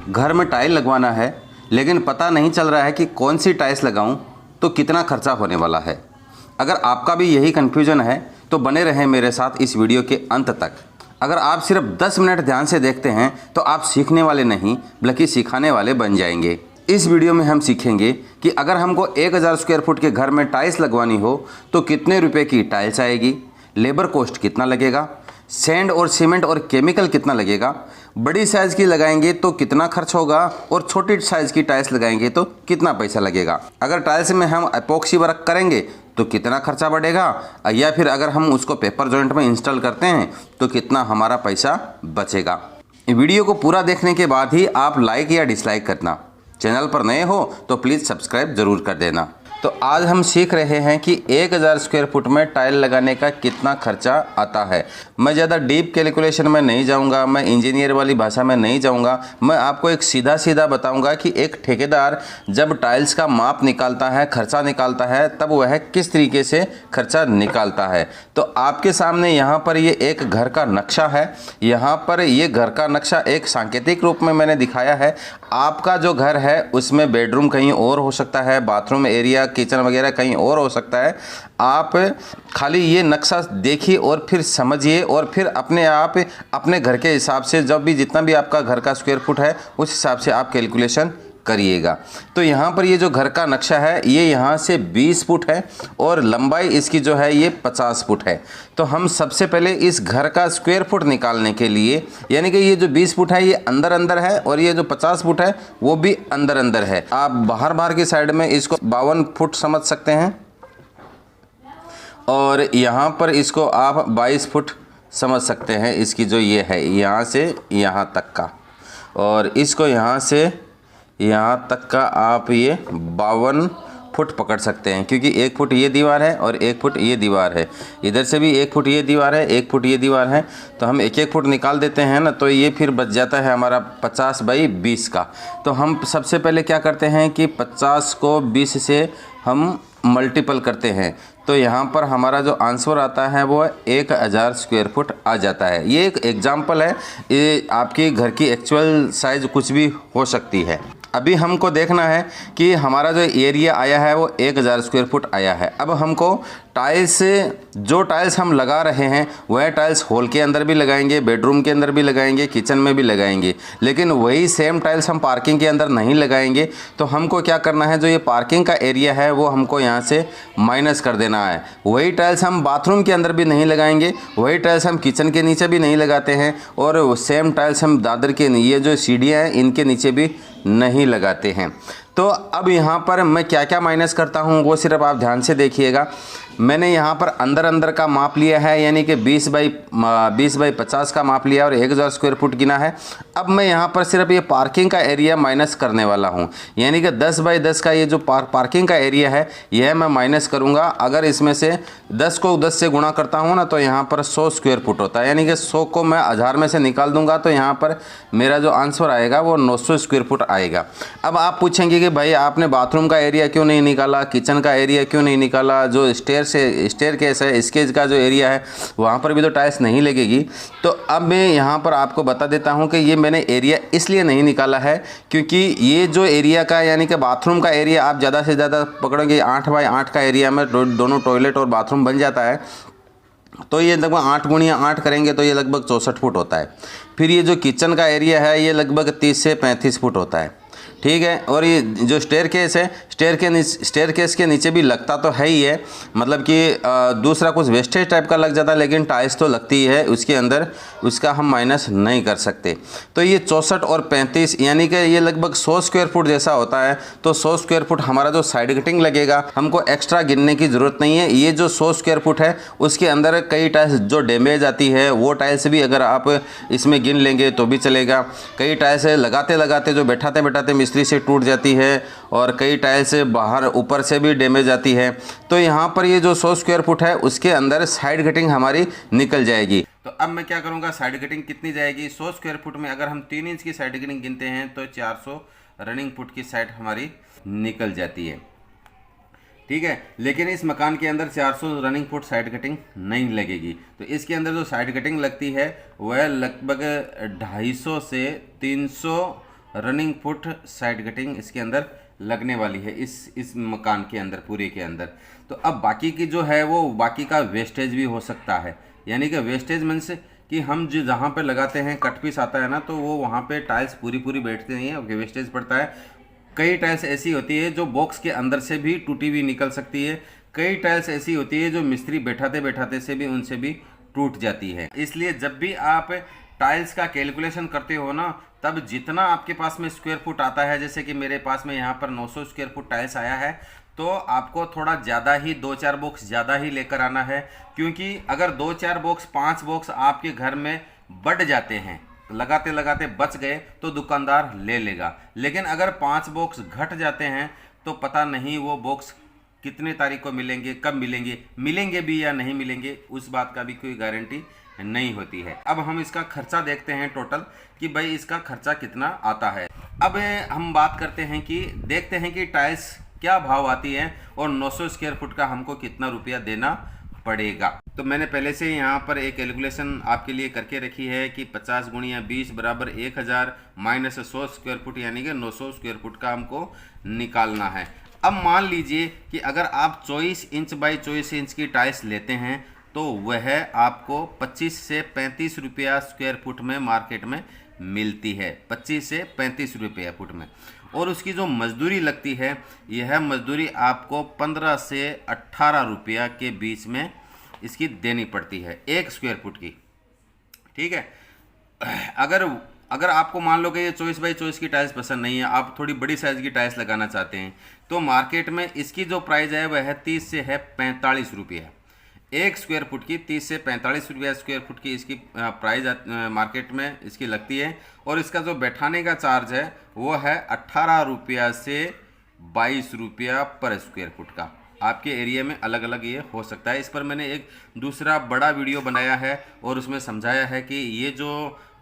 घर में टाइल लगवाना है, लेकिन पता नहीं चल रहा है कि कौन सी टाइल्स लगाऊं तो कितना खर्चा होने वाला है। अगर आपका भी यही कन्फ्यूजन है तो बने रहें मेरे साथ इस वीडियो के अंत तक। अगर आप सिर्फ 10 मिनट ध्यान से देखते हैं तो आप सीखने वाले नहीं बल्कि सिखाने वाले बन जाएंगे। इस वीडियो में हम सीखेंगे कि अगर हमको 1000 स्क्वायर फुट के घर में टाइल्स लगवानी हो तो कितने रुपए की टाइल्स आएगी, लेबर कॉस्ट कितना लगेगा, सैंड और सीमेंट और केमिकल कितना लगेगा, बड़ी साइज़ की लगाएंगे तो कितना खर्च होगा और छोटी साइज़ की टाइल्स लगाएंगे तो कितना पैसा लगेगा। अगर टाइल्स में हम एपॉक्सी वर्क करेंगे तो कितना खर्चा बढ़ेगा, या फिर अगर हम उसको पेपर जॉइंट में इंस्टॉल करते हैं तो कितना हमारा पैसा बचेगा। वीडियो को पूरा देखने के बाद ही आप लाइक या डिसलाइक करना। चैनल पर नए हो तो प्लीज़ सब्सक्राइब ज़रूर कर देना। तो आज हम सीख रहे हैं कि 1000 स्क्वायर फुट में टाइल लगाने का कितना खर्चा आता है। मैं ज़्यादा डीप कैलकुलेशन में नहीं जाऊंगा, मैं इंजीनियर वाली भाषा में नहीं जाऊंगा। मैं आपको एक सीधा सीधा बताऊंगा कि एक ठेकेदार जब टाइल्स का माप निकालता है, खर्चा निकालता है, तब वह किस तरीके से खर्चा निकालता है। तो आपके सामने यहाँ पर ये एक घर का नक्शा है। यहाँ पर ये घर का नक्शा एक सांकेतिक रूप में मैंने दिखाया है। आपका जो घर है उसमें बेडरूम कहीं और हो सकता है, बाथरूम एरिया, किचन वगैरह कहीं और हो सकता है। आप खाली ये नक्शा देखिए और फिर समझिए और फिर अपने आप अपने घर के हिसाब से जब भी जितना भी आपका घर का स्क्वायर फुट है उस हिसाब से आप कैलकुलेशन करिएगा। तो यहाँ पर ये जो घर का नक्शा है ये यहाँ से 20 फुट है और लंबाई इसकी जो है ये 50 फुट है। तो हम सबसे पहले इस घर का स्क्वायर फुट निकालने के लिए, यानी कि ये जो 20 फुट है ये अंदर अंदर है और ये जो 50 फुट है वो भी अंदर अंदर है। आप बाहर बाहर की साइड में इसको 52 फुट समझ सकते हैं और यहाँ पर इसको आप 22 फुट समझ सकते हैं। इसकी जो ये है यहाँ से यहाँ तक का, और इसको यहाँ से यहाँ तक का आप ये 52 फुट पकड़ सकते हैं, क्योंकि 1 फुट ये दीवार है और 1 फुट ये दीवार है। इधर से भी 1 फुट ये दीवार है, 1 फुट ये दीवार है। तो हम 1-1 फुट निकाल देते हैं ना, तो ये फिर बच जाता है हमारा 50 बाई 20 का। तो हम सबसे पहले क्या करते हैं कि 50 को 20 से हम मल्टीपल करते हैं। तो यहाँ पर हमारा जो आंसर आता है वो 1000 स्क्वायर फुट आ जाता है। ये एक एग्जाम्पल है, ये आपके घर की एक्चुअल साइज़ कुछ भी हो सकती है। अभी हमको देखना है कि हमारा जो एरिया आया है वो 1000 स्क्वायर फुट आया है। अब हमको टाइल्स, जो टाइल्स हम लगा रहे हैं वह टाइल्स हॉल के अंदर भी लगाएंगे, बेडरूम के अंदर भी लगाएंगे, किचन में भी लगाएंगे, लेकिन वही सेम टाइल्स हम पार्किंग के अंदर नहीं लगाएंगे। तो हमको क्या करना है, जो ये पार्किंग का एरिया है वो हमको यहाँ से माइनस कर देना है। वही टाइल्स हम बाथरूम के अंदर भी नहीं लगाएंगे, वही टाइल्स हम किचन के नीचे भी नहीं लगाते हैं, और सेम टाइल्स हम दादर के, ये जो सीढ़ियाँ हैं इनके नीचे भी नहीं लगाते हैं। तो अब यहाँ पर मैं क्या क्या माइनस करता हूँ वो सिर्फ आप ध्यान से देखिएगा। मैंने यहाँ पर अंदर अंदर का माप लिया है, यानी कि 20 बाई 50 का माप लिया और 1000 स्क्वायर फुट गिना है। अब मैं यहाँ पर सिर्फ ये पार्किंग का एरिया माइनस करने वाला हूँ, यानी कि 10 बाई 10 का ये जो पार्किंग का एरिया है यह मैं माइनस करूँगा। अगर इसमें से 10 को 10 से गुणा करता हूँ ना तो यहाँ पर 100 स्क्वायर फुट होता है, यानी कि 100 को मैं 1000 में से निकाल दूंगा तो यहाँ पर मेरा जो आंसर आएगा वो 900 स्क्वायर फुट आएगा। अब आप पूछेंगे कि भाई आपने बाथरूम का एरिया क्यों नहीं निकाला, किचन का एरिया क्यों नहीं निकाला, जो स्टेयर केस है इसके का जो एरिया है वहाँ पर भी तो टाइल्स नहीं लगेगी। तो अब मैं यहाँ पर आपको बता देता हूँ कि ये मैंने एरिया इसलिए नहीं निकाला है क्योंकि ये जो एरिया का, यानी कि बाथरूम का एरिया आप ज़्यादा से ज़्यादा पकड़ोगे 8 बाई 8 का एरिया में दोनों टॉयलेट और बाथरूम बन जाता है। तो ये लगभग 8 गुणिया 8 करेंगे तो ये लगभग 64 फुट होता है। फिर ये जो किचन का एरिया है ये लगभग 30 से 35 फुट होता है, ठीक है। और ये जो स्टेयर केस है, स्टेयर केस के नीचे भी लगता तो है ही है, मतलब कि दूसरा कुछ वेस्टेज टाइप का लग जाता है, लेकिन टाइल्स तो लगती है उसके अंदर, उसका हम माइनस नहीं कर सकते। तो ये 64 और 35 यानी कि ये लगभग 100 स्क्वायर फुट जैसा होता है। तो 100 स्क्वायर फुट हमारा जो साइड कटिंग लगेगा हमको एक्स्ट्रा गिनने की ज़रूरत नहीं है। ये जो 100 स्क्वायर फुट है उसके अंदर कई टाइल्स जो डैमेज आती है वो टाइल्स भी अगर आप इसमें गिन लेंगे तो भी चलेगा। कई टाइल्स लगाते लगाते जो बैठाते बैठाते मिस्त्री से टूट जाती है, और कई टाइल्स बाहर ऊपर से भी डैमेज आती है। तो यहाँ पर ये जो 100 स्क्वायर फुट है उसके अंदर साइड कटिंग हमारी निकल जाएगी। तो अब मैं क्या करूँगा, साइड कटिंग कितनी जाएगी 100 स्क्वायर फुट में, अगर हम 3 इंच की साइड कटिंग गिनते हैं तो 400 रनिंग फुट की साइड हमारी निकल जाती है, ठीक है। लेकिन इस मकान के अंदर 400 रनिंग फुट साइड कटिंग नहीं लगेगी। तो इसके अंदर जो साइड कटिंग लगती है वह लगभग 250 से 300 रनिंग फुट साइड कटिंग इसके अंदर लगने वाली है इस मकान के अंदर, पूरे के अंदर। तो अब बाकी की जो है वो बाकी का वेस्टेज भी हो सकता है, यानी कि वेस्टेज मीन्स कि हम जो जहाँ पे लगाते हैं कट पीस आता है ना, तो वो वहाँ पे टाइल्स पूरी पूरी बैठती नहीं है, वेस्टेज पड़ता है। कई टाइल्स ऐसी होती है जो बॉक्स के अंदर से भी टूटी हुई निकल सकती है, कई टाइल्स ऐसी होती है जो मिस्त्री बैठाते बैठाते से भी उनसे भी टूट जाती है। इसलिए जब भी आप टाइल्स का कैलकुलेशन करते हो ना, तब जितना आपके पास में स्क्वायर फुट आता है, जैसे कि मेरे पास में यहाँ पर 900 स्क्वायर फुट टाइल्स आया है, तो आपको थोड़ा ज़्यादा ही 2-4 बॉक्स ज़्यादा ही लेकर आना है, क्योंकि अगर 2-4 बॉक्स 5 बॉक्स आपके घर में बढ़ जाते हैं, लगाते लगाते बच गए, तो दुकानदार ले लेगा। लेकिन अगर 5 बॉक्स घट जाते हैं तो पता नहीं वो बॉक्स कितने तारीख को मिलेंगे, कब मिलेंगे, मिलेंगे भी या नहीं मिलेंगे, उस बात का भी कोई गारंटी नहीं होती है। अब हम इसका खर्चा देखते हैं टोटल कि भाई इसका खर्चा कितना आता है। अब हम बात करते हैं कि देखते हैं कि टाइल्स क्या भाव आती है और 900 स्क्वायर फुट का हमको कितना रुपया देना पड़ेगा। तो मैंने पहले से यहाँ पर एक कैलकुलेशन आपके लिए करके रखी है कि 50 गुणिया 20 बराबर 1000 माइनस 100 स्क्वायर फुट, यानी कि 900 स्क्वायर फुट का हमको निकालना है। अब मान लीजिए कि अगर आप 24 इंच बाई 24 इंच की टाइल्स लेते हैं तो वह आपको 25 से 35 रुपया स्क्वायर फुट में मार्केट में मिलती है, 25 से 35 रुपया फुट में। और उसकी जो मजदूरी लगती है, यह मजदूरी आपको 15 से 18 रुपया के बीच में इसकी देनी पड़ती है 1 स्क्वायर फुट की। ठीक है। अगर आपको मान लो कि ये 24 बाई 24 की टाइल्स पसंद नहीं है, आप थोड़ी बड़ी साइज़ की टाइल्स लगाना चाहते हैं, तो मार्केट में इसकी जो प्राइस है वह है 30 से है 45 रुपया 1 स्क्वायर फुट की। 30 से 45 रुपया स्क्वायर फुट की इसकी प्राइस मार्केट में इसकी लगती है। और इसका जो बैठाने का चार्ज है वो है 18 रुपया से 22 रुपया पर स्क्वायर फुट का। आपके एरिया में अलग अलग ये हो सकता है। इस पर मैंने एक दूसरा बड़ा वीडियो बनाया है और उसमें समझाया है कि ये जो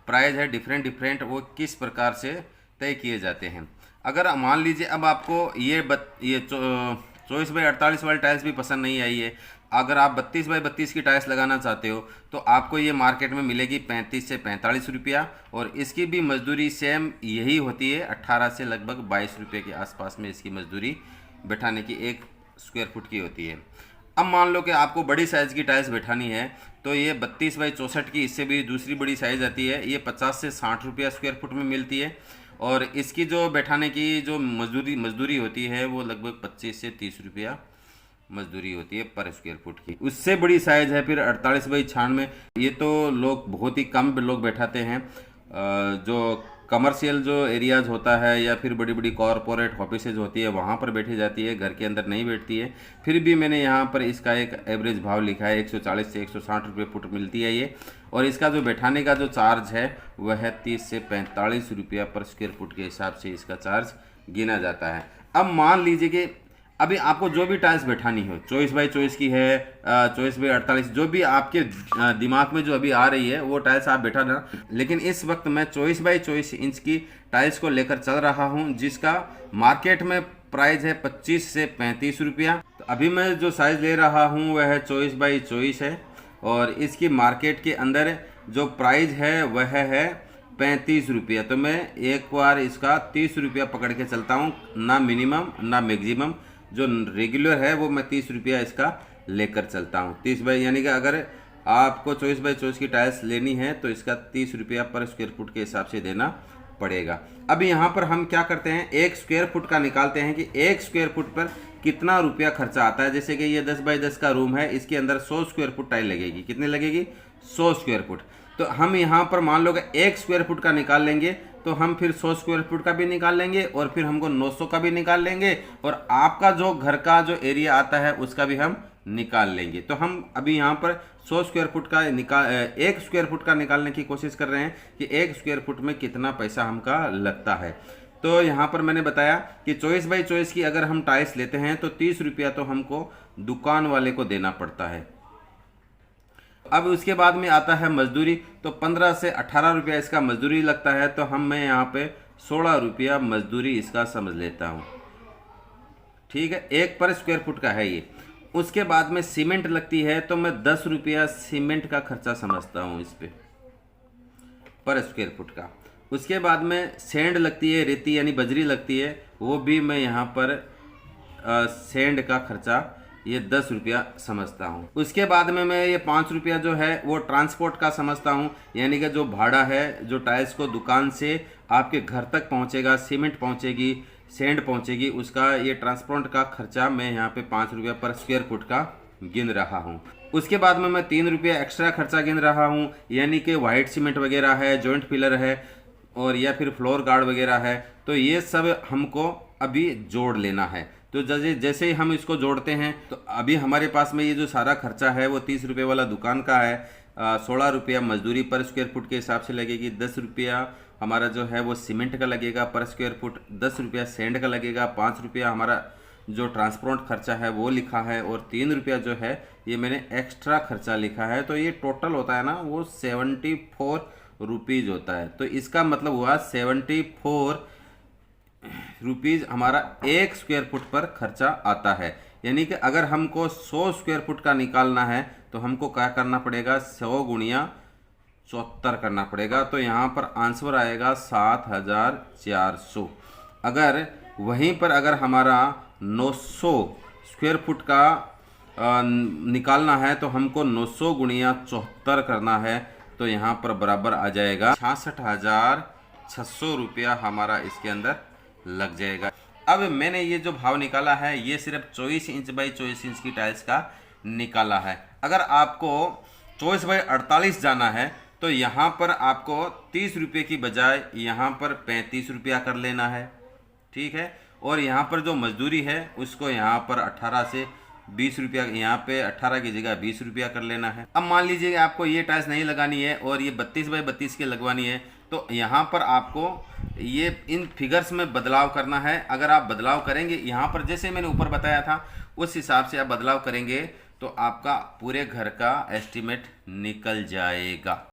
प्राइस है डिफरेंट वो किस प्रकार से तय किए जाते हैं। अगर मान लीजिए अब आपको ये 24 बाई 48 वाली टाइल्स भी पसंद नहीं आई है, अगर आप 32 बाई 32 की टाइल्स लगाना चाहते हो तो आपको ये मार्केट में मिलेगी 35 से 45 रुपया। और इसकी भी मजदूरी सेम यही होती है, 18 से लगभग 22 रुपये के आसपास में इसकी मजदूरी बैठाने की 1 स्क्वायर फुट की होती है। अब मान लो कि आपको बड़ी साइज़ की टाइल्स बैठानी है, तो ये 32 बाई 64 की, इससे भी दूसरी बड़ी साइज़ आती है, ये 50 से 60 रुपया स्क्वायर फुट में मिलती है। और इसकी जो बैठाने की जो मजदूरी होती है वो लगभग 25 से 30 रुपया मजदूरी होती है पर स्क्वायर फुट की। उससे बड़ी साइज़ है फिर 48 बाई 96, ये तो लोग बहुत ही कम लोग बैठाते हैं। जो कमर्शियल जो एरियाज़ होता है या फिर बड़ी बड़ी कॉरपोरेट ऑफिसेज होती है वहाँ पर बैठी जाती है, घर के अंदर नहीं बैठती है। फिर भी मैंने यहाँ पर इसका एक एवरेज भाव लिखा है, 140 से 160 रुपये फुट मिलती है ये। और इसका जो बैठाने का जो चार्ज है वह है 30 से 45 रुपया पर स्क्वायर फुट के हिसाब से इसका चार्ज गिना जाता है। अब मान लीजिए कि अभी आपको जो भी टाइल्स बैठानी हो, 24 बाई 24 की है, 24 बाई 48, जो भी आपके दिमाग में जो अभी आ रही है वो टाइल्स आप बैठा ना। लेकिन इस वक्त मैं 24 बाई 24 इंच की टाइल्स को लेकर चल रहा हूं, जिसका मार्केट में प्राइस है 25 से 35 रुपया। तो अभी मैं जो साइज़ ले रहा हूं वह है 24 बाई 24 है और इसकी मार्केट के अंदर जो प्राइस है वह है 35 रुपया। तो मैं एक बार इसका 30 रुपया पकड़ के चलता हूँ, ना मिनिमम ना मैक्सिमम, जो रेगुलर है वो मैं 30 रुपया इसका लेकर चलता हूँ। 30 बाई, यानी कि अगर आपको 24 बाई 24 की टाइल्स लेनी है तो इसका 30 रुपया पर स्क्वायर फुट के हिसाब से देना पड़ेगा। अब यहाँ पर हम क्या करते हैं, 1 स्क्वायर फुट का निकालते हैं कि 1 स्क्वायर फुट पर कितना रुपया खर्चा आता है। जैसे कि ये 10 बाई 10 का रूम है, इसके अंदर 100 स्क्वायर फुट टाइल लगेगी। कितनी लगेगी? 100 स्क्वायर फुट। तो हम यहाँ पर मान लो कि 1 स्क्वायर फुट का निकाल लेंगे, तो हम फिर 100 स्क्वायर फुट का भी निकाल लेंगे और फिर हमको 900 का भी निकाल लेंगे और आपका जो घर का जो एरिया आता है उसका भी हम निकाल लेंगे। तो हम अभी यहाँ पर 100 स्क्वायर फुट का 1 स्क्वायर फुट का निकालने की कोशिश कर रहे हैं कि 1 स्क्वायर फुट में कितना पैसा हमका लगता है। तो यहाँ पर मैंने बताया कि 24 बाई 24 की अगर हम टाइल्स लेते हैं तो 30 रुपया तो हमको दुकान वाले को देना पड़ता है। अब उसके बाद में आता है मजदूरी, तो 15 से 18 रुपया इसका मजदूरी लगता है। तो मैं यहाँ पे 16 रुपया मजदूरी इसका समझ लेता हूँ। ठीक है, 1 पर स्क्वायर फुट का है ये। उसके बाद में सीमेंट लगती है, तो मैं 10 रुपया सीमेंट का खर्चा समझता हूँ इस पे पर स्क्वायर फुट का। उसके बाद में सैंड लगती है, रेती यानी बजरी लगती है, वो भी मैं यहाँ पर सैंड का खर्चा ये 10 रुपया समझता हूँ। उसके बाद में मैं ये 5 रुपया जो है वो ट्रांसपोर्ट का समझता हूँ, यानी कि जो भाड़ा है, जो टाइल्स को दुकान से आपके घर तक पहुँचेगा, सीमेंट पहुँचेगी, सैंड पहुँचेगी, उसका ये ट्रांसपोर्ट का खर्चा मैं यहाँ पे 5 रुपया पर स्क्वायर फुट का गिन रहा हूँ। उसके बाद में मैं 3 रुपया एक्स्ट्रा खर्चा गिन रहा हूँ, यानी कि वाइट सीमेंट वगैरह है, जॉइंट पिलर है और या फिर फ्लोर गार्ड वगैरह है, तो ये सब हमको अभी जोड़ लेना है। तो जैसे ही हम इसको जोड़ते हैं तो अभी हमारे पास में ये जो सारा खर्चा है वो 30 रुपये वाला दुकान का है, 16 रुपया मजदूरी पर स्क्वायर फुट के हिसाब से लगेगी, 10 रुपया हमारा जो है वो सीमेंट का लगेगा पर स्क्वायर फुट, 10 रुपया सैंड का लगेगा, 5 रुपया हमारा जो ट्रांसपोर्ट खर्चा है वो लिखा है और 3 रुपया जो है ये मैंने एक्स्ट्रा खर्चा लिखा है। तो ये टोटल होता है ना वो 74 रुपीज़ होता है। तो इसका मतलब हुआ 74 रुपीज़ हमारा 1 स्क्वायर फुट पर खर्चा आता है। यानी कि अगर हमको 100 स्क्वायर फुट का निकालना है तो हमको क्या करना पड़ेगा, 100 गुणिया 74 करना पड़ेगा। तो यहाँ पर आंसर आएगा 7400। अगर वहीं पर अगर हमारा 900 स्क्वायर फुट का निकालना है तो हमको 900 गुणिया 74 करना है, तो यहाँ पर बराबर आ जाएगा 66,600 रुपया हमारा इसके अंदर लग जाएगा। अब मैंने ये जो भाव निकाला है ये सिर्फ 24 इंच बाई 24 इंच की टाइल्स का निकाला है। अगर आपको 24 बाई 48 जाना है तो यहाँ पर आपको 30 रुपये की बजाय यहाँ पर 35 रुपया कर लेना है, ठीक है। और यहाँ पर जो मजदूरी है उसको यहाँ पर 18 से 20 रुपया, यहाँ पे 18 की जगह 20 रुपया कर लेना है। अब मान लीजिए आपको ये टाइल्स नहीं लगानी है और ये 32 बाई 32 की लगवानी है, तो यहाँ पर आपको ये इन फिगर्स में बदलाव करना है। अगर आप बदलाव करेंगे यहाँ पर जैसे मैंने ऊपर बताया था उस हिसाब से आप बदलाव करेंगे तो आपका पूरे घर का एस्टीमेट निकल जाएगा।